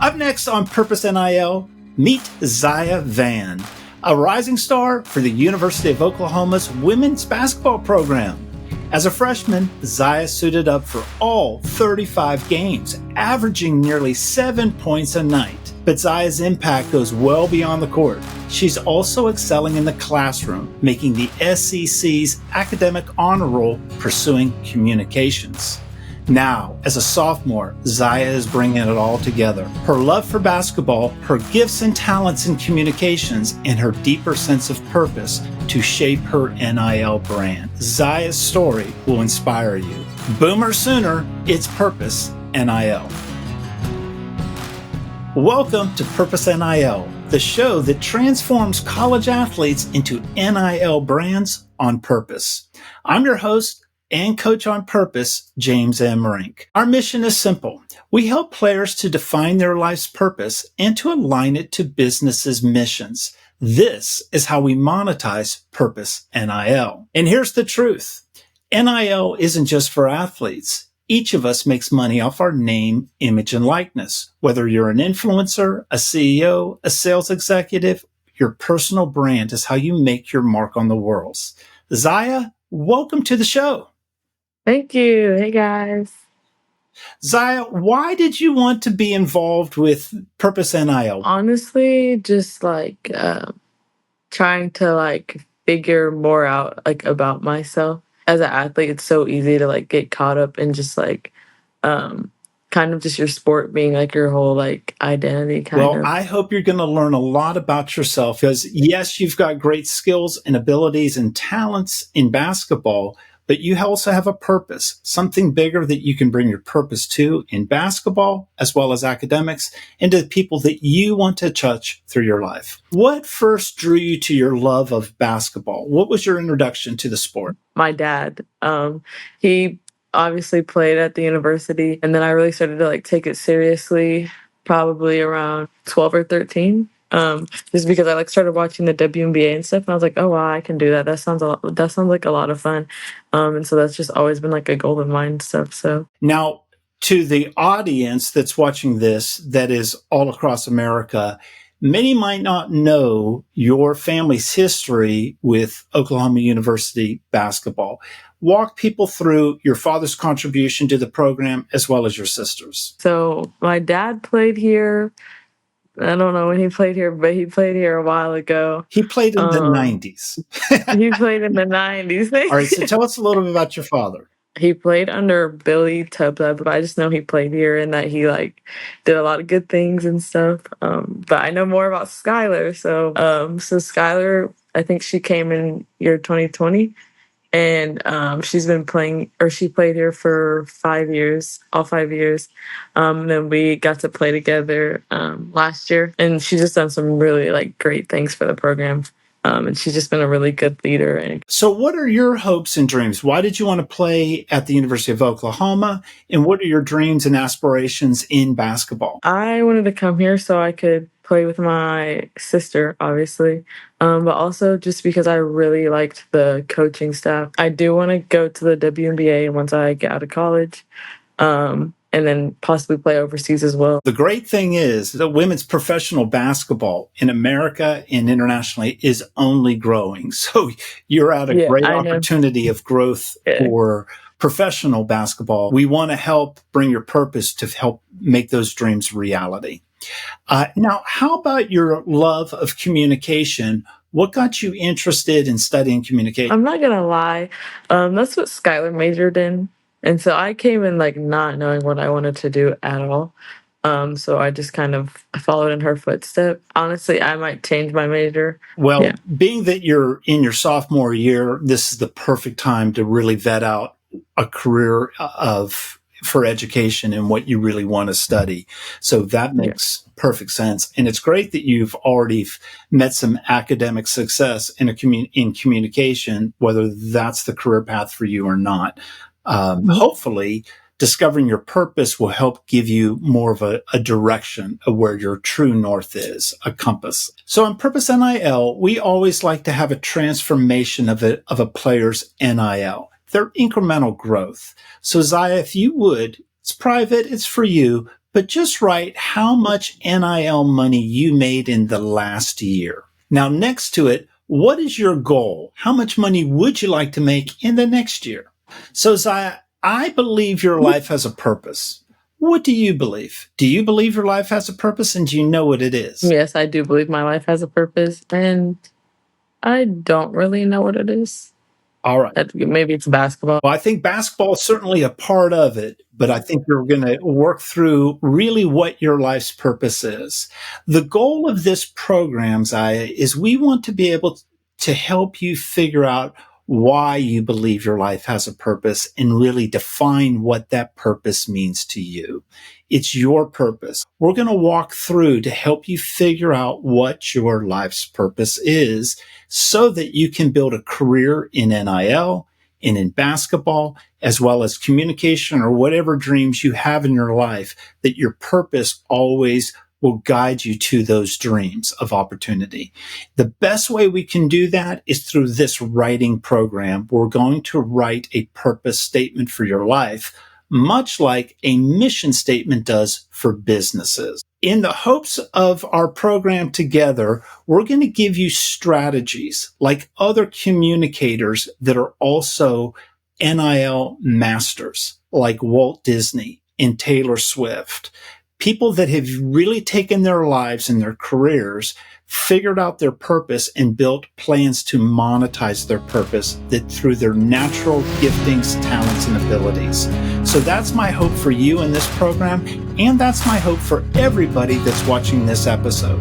Up next on Purpose NIL, meet Zya Vann, a rising star for the University of Oklahoma's women's basketball program. As a freshman, Zya suited up for all 35 games, averaging nearly 7 points a night. But Zya's impact goes well beyond the court. She's also excelling in the classroom, making the SEC's academic honor roll pursuing communications. Now, as a sophomore, Zya is bringing it all together. Her love for basketball, her gifts and talents in communications, and her deeper sense of purpose to shape her NIL brand. Zya's story will inspire you. Boomer Sooner, it's Purpose NIL. Welcome to Purpose NIL, the show that transforms college athletes into NIL brands on purpose. I'm your host and coach on purpose, James M. Rink. Our mission is simple. We help players to define their life's purpose and to align it to businesses' missions. This is how we monetize Purpose NIL. And here's the truth. NIL isn't just for athletes. Each of us makes money off our name, image, and likeness. Whether you're an influencer, a CEO, a sales executive, your personal brand is how you make your mark on the world. Zya, welcome to the show. Thank you. Hey, guys. Zya, why did you want to be involved with Purpose NIL? Honestly, just trying to figure more out about myself. As an athlete, it's so easy to get caught up in just kind of just your sport being your whole identity kind of. Well, I hope you're going to learn a lot about yourself because yes, you've got great skills and abilities and talents in basketball, but you also have a purpose, something bigger that you can bring your purpose to in basketball as well as academics and to the people that you want to touch through your life. What first drew you to your love of basketball? What was your introduction to the sport? My dad, he obviously played at the university, and then I really started to take it seriously probably around 12 or 13. Just because I started watching the WNBA and stuff, and I was like, oh wow, I can do that. That sounds like a lot of fun. And so that's just always been a goal of mine and stuff. So now, to the audience that's watching this, that is all across America, many might not know your family's history with Oklahoma University basketball. Walk people through your father's contribution to the program as well as your sister's. So my dad played here. I don't know when he played here, but he played here a while ago. He played in the 90s. He played in the 90s. All right, so tell us a little bit about your father. He played under Billy Tubla, but I just know he played here and that he did a lot of good things and stuff. But I know more about Skylar. So Skylar, I think she came in year 2020. And she's been playing, or she played here for 5 years, all 5 years. Then we got to play together last year. And she's just done some really great things for the program. And she's just been a really good leader. So what are your hopes and dreams? Why did you want to play at the University of Oklahoma? And what are your dreams and aspirations in basketball? I wanted to come here so I could play with my sister, obviously, but also just because I really liked the coaching staff. I do want to go to the WNBA once I get out of college. And then possibly play overseas as well. The great thing is that women's professional basketball in America and internationally is only growing. So you're at a great opportunity of growth for professional basketball. We want to help bring your purpose to help make those dreams reality. Now, how about your love of communication? What got you interested in studying communication? I'm not going to lie. That's what Skylar majored in. And so I came in not knowing what I wanted to do at all. So I just kind of followed in her footsteps. Honestly, I might change my major. Well, being that you're in your sophomore year, this is the perfect time to really vet out a career for education and what you really want to study. So that makes perfect sense. And it's great that you've already met some academic success in communication, whether that's the career path for you or not. Hopefully, discovering your purpose will help give you more of a direction of where your true north is, a compass. So on Purpose NIL, we always like to have a transformation of a player's NIL, their incremental growth. So Zya, if you would, it's private, it's for you, but just write how much NIL money you made in the last year. Now, next to it, what is your goal? How much money would you like to make in the next year? So, Zya, I believe your life has a purpose. What do you believe? Do you believe your life has a purpose, and do you know what it is? Yes, I do believe my life has a purpose, and I don't really know what it is. All right. Maybe it's basketball. Well, I think basketball is certainly a part of it, but I think you're going to work through really what your life's purpose is. The goal of this program, Zya, is we want to be able to help you figure out why you believe your life has a purpose and really define what that purpose means to you. It's your purpose. We're going to walk through to help you figure out what your life's purpose is so that you can build a career in NIL and in basketball, as well as communication or whatever dreams you have in your life, that your purpose always will guide you to those dreams of opportunity. The best way we can do that is through this writing program. We're going to write a purpose statement for your life, much like a mission statement does for businesses. In the hopes of our program together, we're going to give you strategies like other communicators that are also NIL masters, like Walt Disney and Taylor Swift. People that have really taken their lives and their careers, figured out their purpose, and built plans to monetize their purpose that through their natural giftings, talents, and abilities. So that's my hope for you in this program, and that's my hope for everybody that's watching this episode.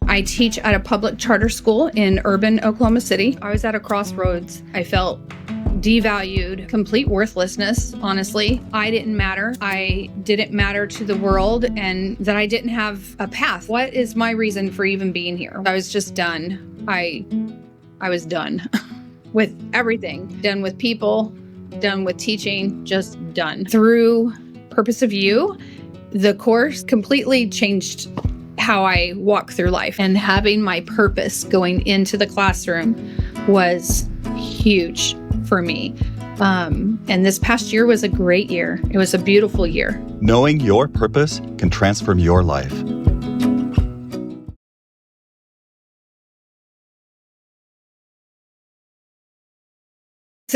I teach at a public charter school in urban Oklahoma City. I was at a crossroads. I felt devalued, complete worthlessness, honestly. I didn't matter. I didn't matter to the world, and that I didn't have a path. What is my reason for even being here? I was just done. I was done with everything. Done with people, done with teaching, just done. Through Purpose of You, the course completely changed how I walk through life, and having my purpose going into the classroom was huge for me. And this past year was a great year. It was a beautiful year. Knowing your purpose can transform your life.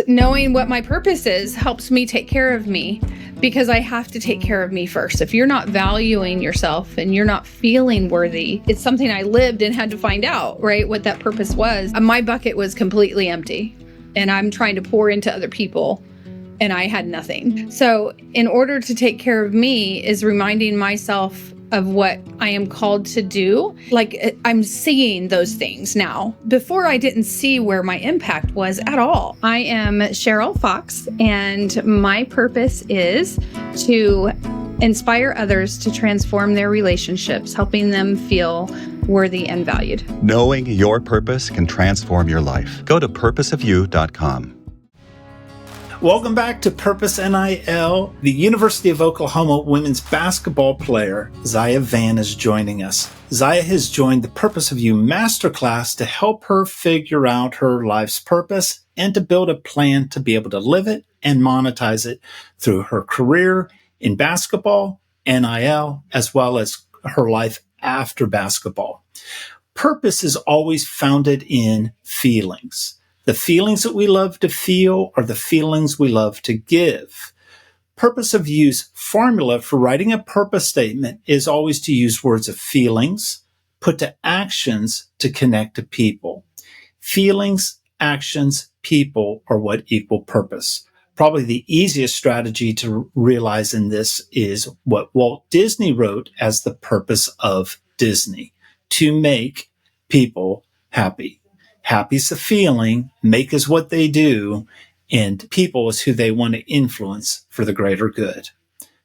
Knowing what my purpose is helps me take care of me, because I have to take care of me first. If you're not valuing yourself and you're not feeling worthy, it's something I lived and had to find out, right? What that purpose was. My bucket was completely empty, and I'm trying to pour into other people, and I had nothing. So in order to take care of me is reminding myself of what I am called to do. Like, I'm seeing those things now. Before, I didn't see where my impact was at all. I am Cheryl Fox, and my purpose is to inspire others to transform their relationships, helping them feel worthy and valued. Knowing your purpose can transform your life. Go to purposeofyou.com. Welcome back to Purpose NIL. The University of Oklahoma women's basketball player, Zya Vann, is joining us. Zya has joined the Purpose of You masterclass to help her figure out her life's purpose and to build a plan to be able to live it and monetize it through her career in basketball, NIL, as well as her life after basketball. Purpose is always founded in feelings. The feelings that we love to feel are the feelings we love to give. Purpose of You's formula for writing a purpose statement is always to use words of feelings, put to actions to connect to people. Feelings, actions, people are what equal purpose. Probably the easiest strategy to realize in this is what Walt Disney wrote as the purpose of Disney: to make people happy. Happy is the feeling, make is what they do, and people is who they want to influence for the greater good.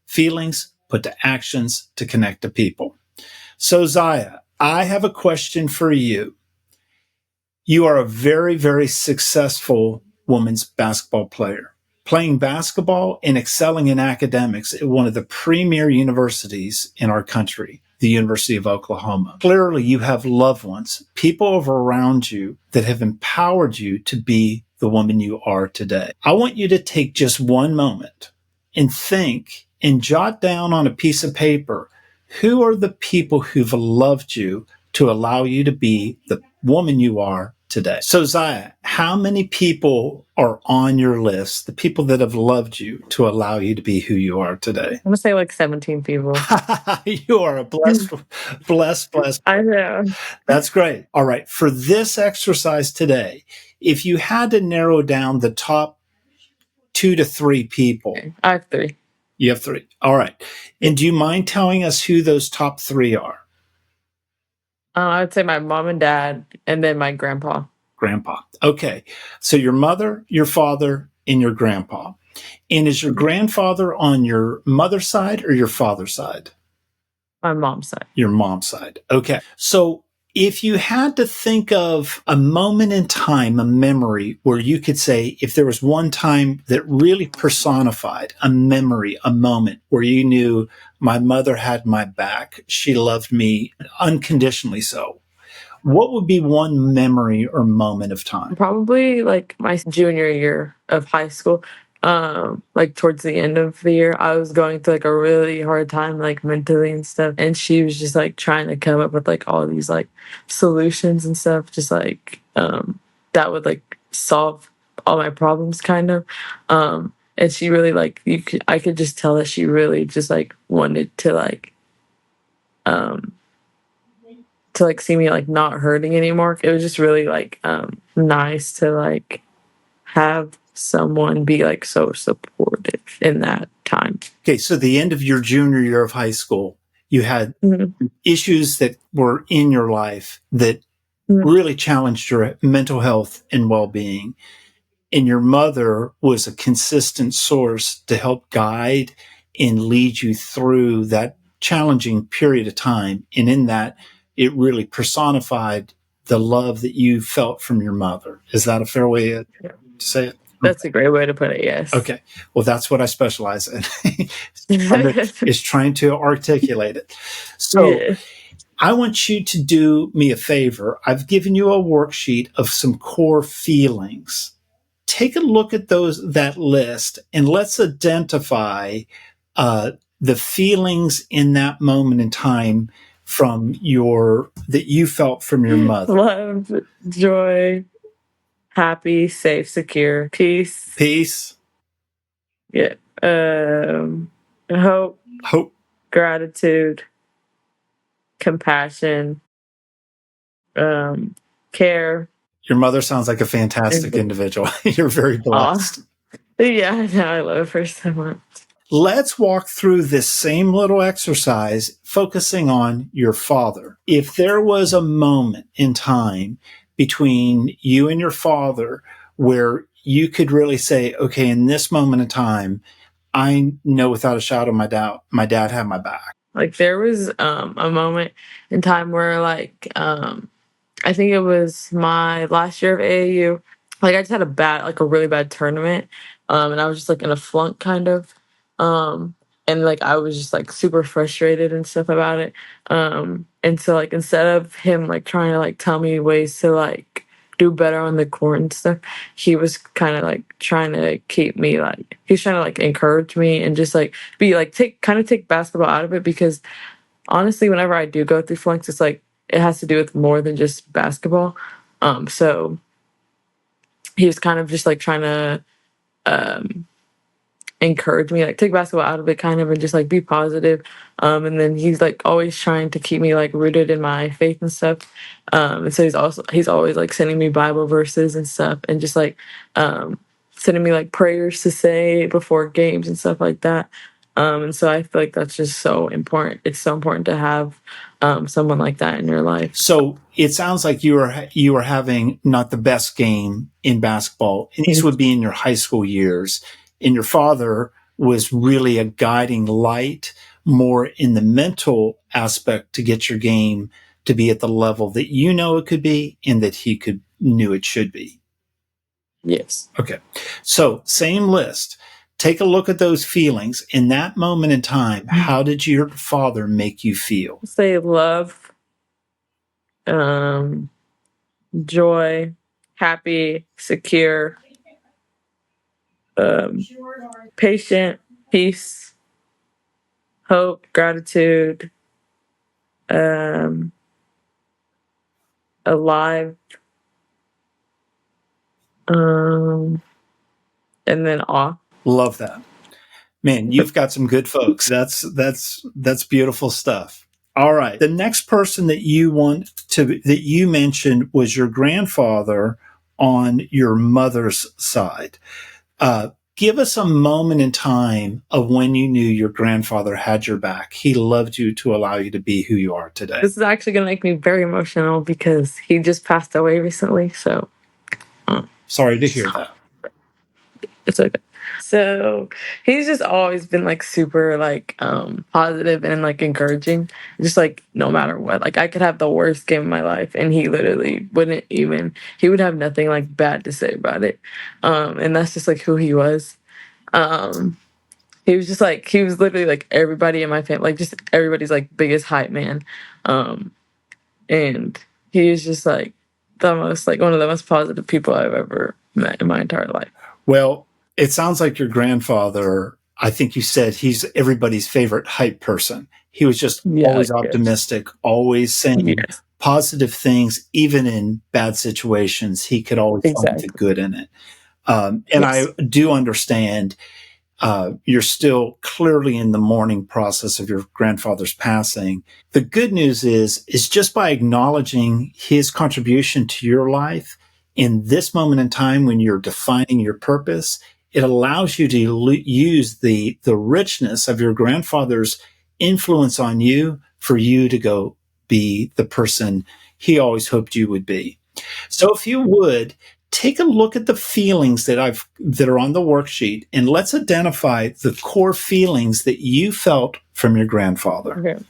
Feelings put to actions to connect to people. So Zya, I have a question for you. You are a very, very successful women's basketball player, playing basketball and excelling in academics at one of the premier universities in our country, the University of Oklahoma. Clearly, you have loved ones, people around you that have empowered you to be the woman you are today. I want you to take just one moment and think and jot down on a piece of paper, who are the people who've loved you to allow you to be the woman you are today? So, Zya, how many people are on your list, the people that have loved you to allow you to be who you are today? I'm gonna say like 17 people. You are a blessed. I know. That's great. All right. For this exercise today, if you had to narrow down the top 2 to 3 people, Okay, I have 3. you have 3. All right. And do you mind telling us who those top 3 are? I would say my mom and dad, and then my grandpa. Grandpa. Okay. So your mother, your father, and your grandpa. And is your grandfather on your mother's side or your father's side? My mom's side. Your mom's side. Okay. So if you had to think of a moment in time, a memory where you could say, if there was one time that really personified a memory, a moment where you knew my mother had my back, she loved me unconditionally so, what would be one memory or moment of time? Probably like my junior year of high school. Like towards the end of the year, I was going through like a really hard time, like mentally and stuff. And she was just like trying to come up with like all these like solutions and stuff, just like that would like solve all my problems kind of. And she really like I could just tell that she really just like wanted um to like see me like not hurting anymore. It was just really like nice to like have someone be like so supportive in that time. Okay, so the end of your junior year of high school, you had issues that were in your life that really challenged your mental health and well-being. And your mother was a consistent source to help guide and lead you through that challenging period of time. And in that, it really personified the love that you felt from your mother. Is that a fair way to say it? That's a great way to put it, yes. Okay. Well, that's what I specialize in, is trying to articulate it. So Yeah. I want you to do me a favor. I've given you a worksheet of some core feelings. Take a look at that list and let's identify the feelings in that moment in time that you felt from your mother. Love, joy, happy, safe, secure, peace. Yeah. Hope, gratitude, compassion, care. Your mother sounds like a fantastic individual. You're very blessed. Yeah, I know. I love her so much. Let's walk through this same little exercise, focusing on your father. If there was a moment in time between you and your father where you could really say, okay, in this moment in time, I know without a shadow of doubt, my dad had my back. Like there was a moment in time where like I think it was my last year of AAU. Like I just had a really bad tournament. And I was just like in a flunk kind of. And like I was just like super frustrated and stuff about it. And so like instead of him like trying to like tell me ways to like do better on the court and stuff, he was kind of like trying to keep me like he's trying to like encourage me and just like be like take basketball out of it, because honestly whenever I do go through flunks, it's like it has to do with more than just basketball. So he was kind of just like trying to encourage me, like take basketball out of it kind of and just like be positive. And then he's like always trying to keep me like rooted in my faith and stuff. And so he's always like sending me Bible verses and stuff and just like sending me like prayers to say before games and stuff like that. And so I feel like that's just so important. It's so important to have someone like that in your life. So it sounds like you are having not the best game in basketball, and these would be in your high school years. And your father was really a guiding light, more in the mental aspect to get your game to be at the level that you know it could be and that he knew it should be. Yes. Okay. So same list. Take a look at those feelings. In that moment in time, how did your father make you feel? Say love, joy, happy, secure, patient, peace, hope, gratitude, alive, and then awe. Love that. Man, you've got some good folks. That's beautiful stuff. All right. The next person that you mentioned was your grandfather on your mother's side. Give us a moment in time of when you knew your grandfather had your back. He loved you to allow you to be who you are today. This is actually going to make me very emotional because he just passed away recently. So sorry to hear that. It's okay. So he's just always been like super like positive and like encouraging, just like no matter what. Like I could have the worst game of my life and he literally wouldn't even, he would have nothing like bad to say about it. And that's just like who he was. He was just like, he was literally like everybody in my family, like just everybody's like biggest hype man. And he was just like the most, like one of the most positive people I've ever met in my entire life. Well, it sounds like your grandfather, I think you said he's everybody's favorite hype person. He was just always optimistic, always saying positive things, even in bad situations. He could always find the good in it. And I do understand you're still clearly in the mourning process of your grandfather's passing. The good news is just by acknowledging his contribution to your life in this moment in time when you're defining your purpose, it allows you to use the richness of your grandfather's influence on you for you to go be the person he always hoped you would be. So if you would, take a look at the feelings that are on the worksheet and let's identify the core feelings that you felt from your grandfather. Okay.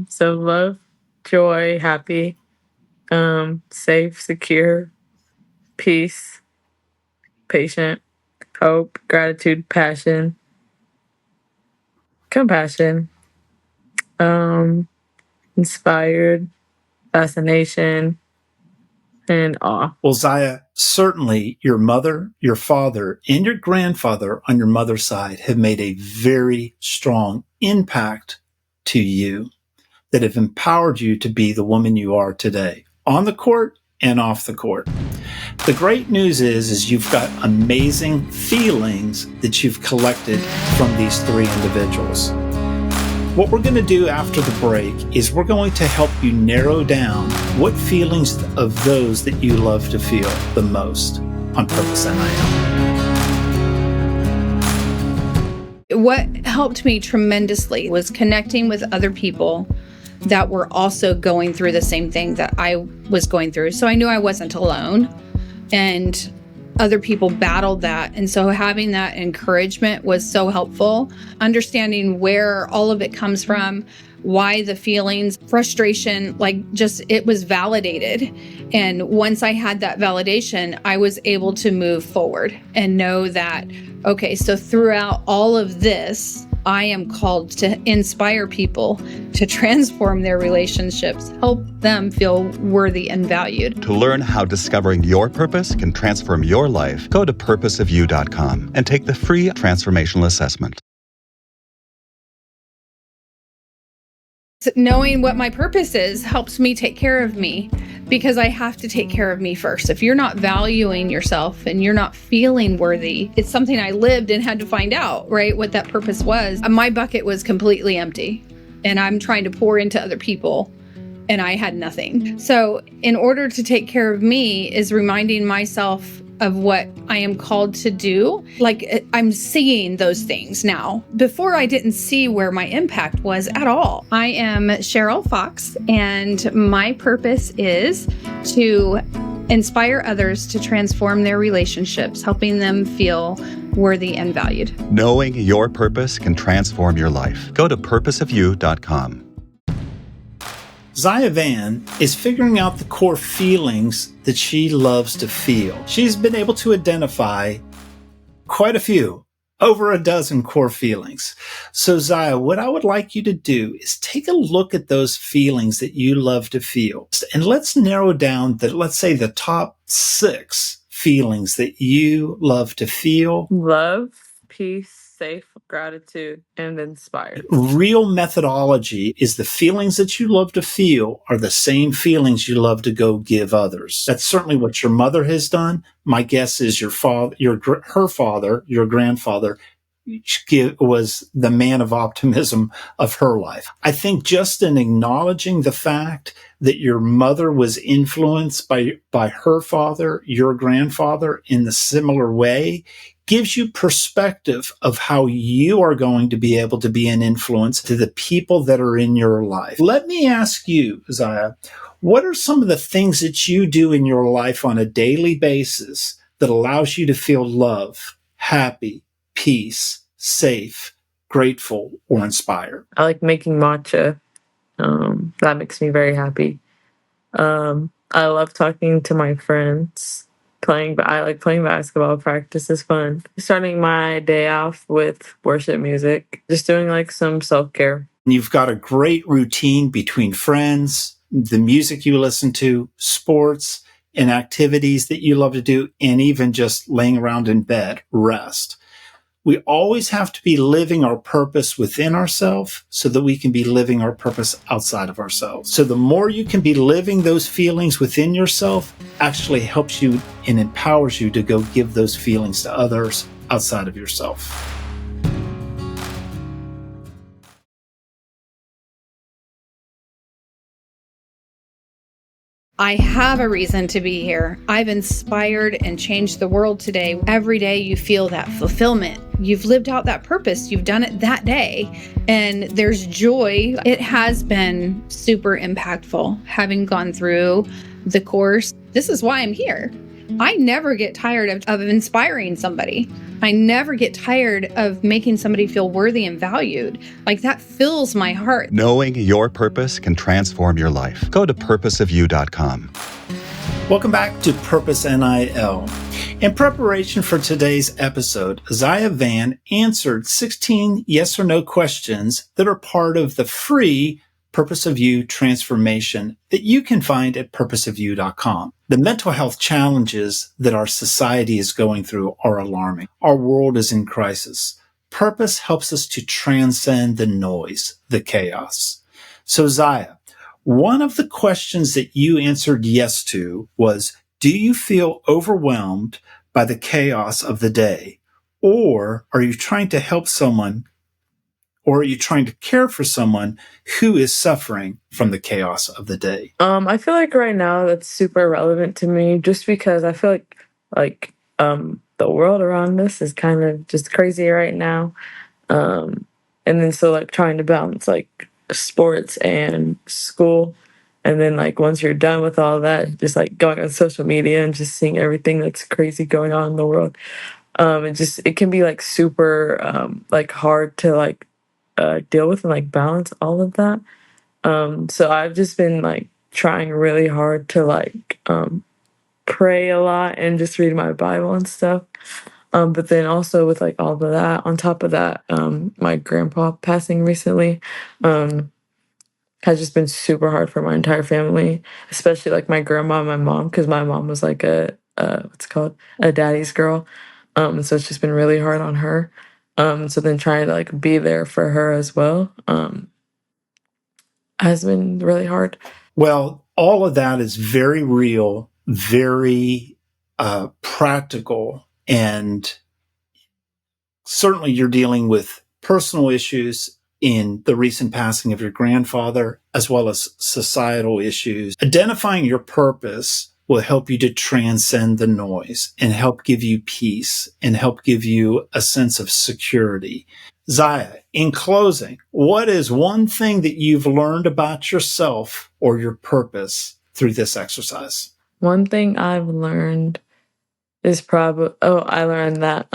So love, joy, happy, safe, secure, peace, patient, hope, gratitude, passion, compassion, inspired, fascination, and awe. Well, Zya, certainly your mother, your father, and your grandfather on your mother's side have made a very strong impact to you that have empowered you to be the woman you are today, on the court and off the court. The great news is you've got amazing feelings that you've collected from these three individuals. What we're going to do after the break is we're going to help you narrow down what feelings of those that you love to feel the most on Purpose NIL. What helped me tremendously was connecting with other people that were also going through the same thing that I was going through. So I knew I wasn't alone, and other people battled that. And so having that encouragement was so helpful. Understanding where all of it comes from, why the feelings, frustration, like just it was validated. And once I had that validation, I was able to move forward and know that, okay, so throughout all of this, I am called to inspire people to transform their relationships, help them feel worthy and valued. To learn how discovering your purpose can transform your life, go to purposeofyou.com and take the free transformational assessment. Knowing what my purpose is helps me take care of me, because I have to take care of me first. If you're not valuing yourself and you're not feeling worthy, it's something I lived and had to find out, right? What that purpose was. My bucket was completely empty and I'm trying to pour into other people and I had nothing. So in order to take care of me is reminding myself of what I am called to do. Like I'm seeing those things now. Before I didn't see where my impact was at all. I am Cheryl Fox, and my purpose is to inspire others to transform their relationships, helping them feel worthy and valued. Knowing your purpose can transform your life. Go to purposeofyou.com. Zya Vann is figuring out the core feelings that she loves to feel. She's been able to identify quite a few, over a dozen core feelings. So Zya, what I would like you to do is take a look at those feelings that you love to feel. And let's narrow down let's say the top 6 feelings that you love to feel. Love, peace, safe, gratitude, and inspired. Real methodology is the feelings that you love to feel are the same feelings you love to go give others. That's certainly what your mother has done. My guess is her father, your grandfather, was the man of optimism of her life. I think just in acknowledging the fact that your mother was influenced by her father, your grandfather, in the similar way, gives you perspective of how you are going to be able to be an influence to the people that are in your life. Let me ask you, Zya, what are some of the things that you do in your life on a daily basis that allows you to feel love, happy, peace, safe, grateful, or inspired? I like making matcha. That makes me very happy. I love talking to my friends. I like playing basketball. Practice is fun. Starting my day off with worship music. Just doing like some self-care. You've got a great routine between friends, the music you listen to, sports, and activities that you love to do, and even just laying around in bed, rest. We always have to be living our purpose within ourselves so that we can be living our purpose outside of ourselves. So the more you can be living those feelings within yourself actually helps you and empowers you to go give those feelings to others outside of yourself. I have a reason to be here. I've inspired and changed the world today. Every day you feel that fulfillment. You've lived out that purpose. You've done it that day. And there's joy. It has been super impactful having gone through the course. This is why I'm here. I never get tired of inspiring somebody. I never get tired of making somebody feel worthy and valued. Like, that fills my heart. Knowing your purpose can transform your life. Go to purposeofyou.com. Welcome back to Purpose NIL. In preparation for today's episode, Zya Vann answered 16 yes or no questions that are part of the free Purpose of You transformation that you can find at purposeofyou.com. The mental health challenges that our society is going through are alarming. Our world is in crisis. Purpose helps us to transcend the noise, the chaos. So Zya, one of the questions that you answered yes to was, do you feel overwhelmed by the chaos of the day? Or are you trying to help someone, or are you trying to care for someone who is suffering from the chaos of the day? I feel like right now that's super relevant to me just because I feel like the world around us is kind of just crazy right now. And then so like trying to balance like sports and school. And then like once you're done with all that, just like going on social media and just seeing everything that's crazy going on in the world. It can be like super like hard to like deal with and like balance all of that. So I've just been like trying really hard to like pray a lot and just read my Bible and stuff. But then also with like all of that, on top of that, my grandpa passing recently has just been super hard for my entire family, especially like my grandma and my mom, because my mom was like a daddy's girl. And so it's just been really hard on her. So then trying to like be there for her as well has been really hard. Well, all of that is very real, very practical, and certainly you're dealing with personal issues in the recent passing of your grandfather, as well as societal issues. Identifying your purpose will help you to transcend the noise and help give you peace and help give you a sense of security. Zya, in closing, what is one thing that you've learned about yourself or your purpose through this exercise? One thing I've learned is I learned that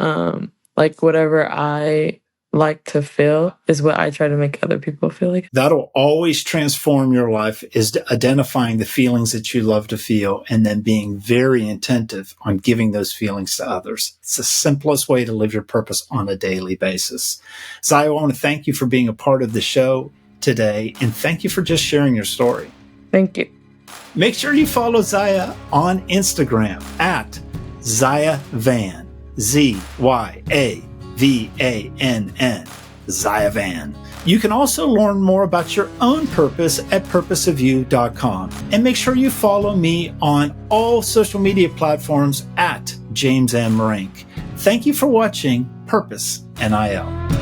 like whatever I like to feel is what I try to make other people feel like. That'll always transform your life, is identifying the feelings that you love to feel and then being very attentive on giving those feelings to others. It's the simplest way to live your purpose on a daily basis. Zya, I want to thank you for being a part of the show today, and thank you for just sharing your story. Thank you. Make sure you follow Zya on Instagram at Zya Vann, ZYA V-A-N-N, Zya Vann. You can also learn more about your own purpose at purposeofyou.com. And make sure you follow me on all social media platforms at James M. Marink. Thank you for watching Purpose NIL.